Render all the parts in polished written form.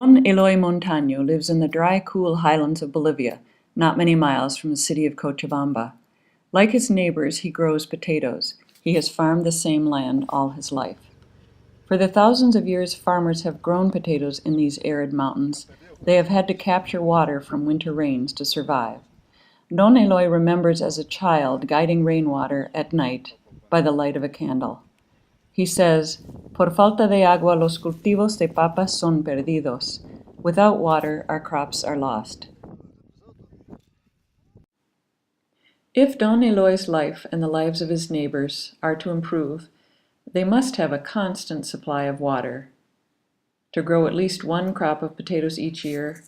Don Eloy Montaño lives in the dry, cool highlands of Bolivia, not many miles from the city of Cochabamba. Like his neighbors, he grows potatoes. He has farmed the same land all his life. For the thousands of years farmers have grown potatoes in these arid mountains, they have had to capture water from winter rains to survive. Don Eloy remembers as a child guiding rainwater at night by the light of a candle. He says, "Por falta de agua los cultivos de papas son perdidos." Without water, our crops are lost. If Don Eloy's life and the lives of his neighbors are to improve, they must have a constant supply of water to grow at least one crop of potatoes each year,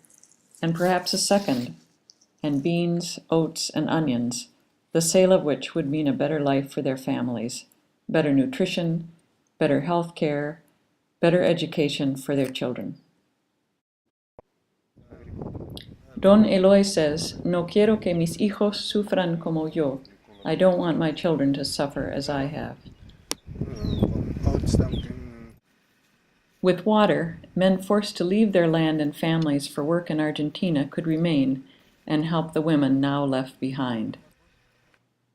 and perhaps a second, and beans, oats, and onions, the sale of which would mean a better life for their families, better nutrition, better health care, better education for their children. Don Eloy says, "No quiero que mis hijos sufran como yo." I don't want my children to suffer as I have. With water, men forced to leave their land and families for work in Argentina could remain and help the women now left behind.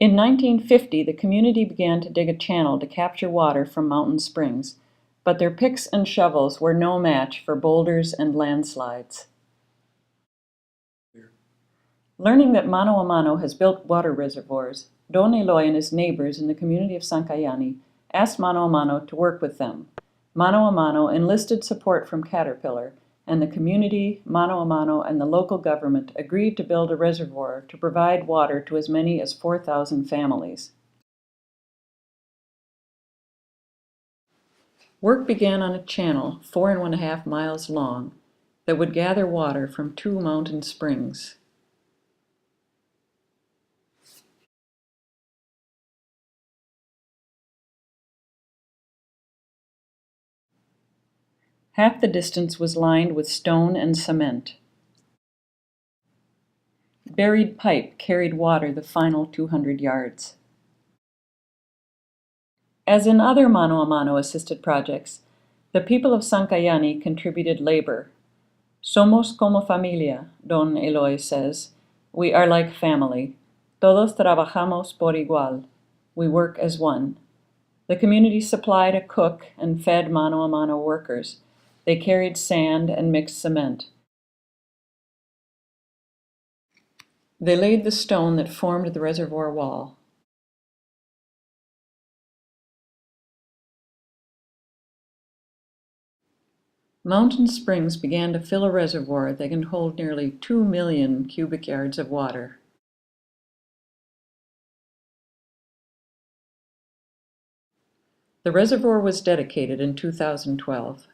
In 1950, the community began to dig a channel to capture water from mountain springs, but their picks and shovels were no match for boulders and landslides. Learning that Mano has built water reservoirs, Don Eloy and his neighbors in the community of Sancayani asked Mano to work with them. Mano enlisted support from Caterpillar, and the community, Mano and the local government agreed to build a reservoir to provide water to as many as 4,000 families. Work began on a channel 4.5 miles long that would gather water from 2 mountain springs. Half the distance was lined with stone and cement. Buried pipe carried water the final 200 yards. As in other Mano-a-Mano-assisted projects, the people of Sancayani contributed labor. "Somos como familia," Don Eloy says. "We are like family. Todos trabajamos por igual." We work as one. The community supplied a cook and fed Mano-a-Mano workers. They carried sand and mixed cement. They laid the stone that formed the reservoir wall. Mountain springs began to fill a reservoir that can hold nearly 2 million cubic yards of water. The reservoir was dedicated in 2012.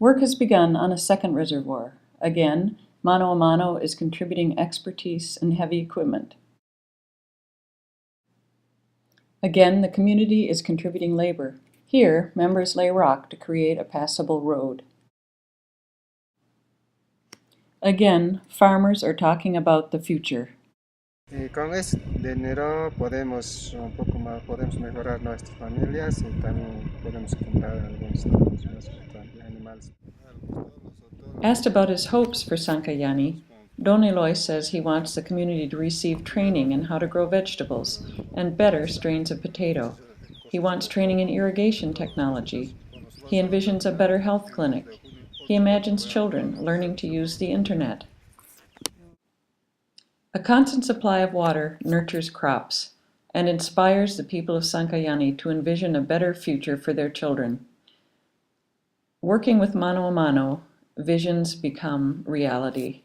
Work has begun on a second reservoir. Again, Mano is contributing expertise and heavy equipment. Again, the community is contributing labor. Here, members lay rock to create a passable road. Again, farmers are talking about the future. Con ese dinero podemos mejorar nuestras familias y también podemos comprar algunos animales. Asked about his hopes for Sancayani, Don Eloy says he wants the community to receive training in how to grow vegetables and better strains of potato. He wants training in irrigation technology. He envisions a better health clinic. He imagines children learning to use the internet. A constant supply of water nurtures crops and inspires the people of Sancayani to envision a better future for their children. Working with Mano, visions become reality.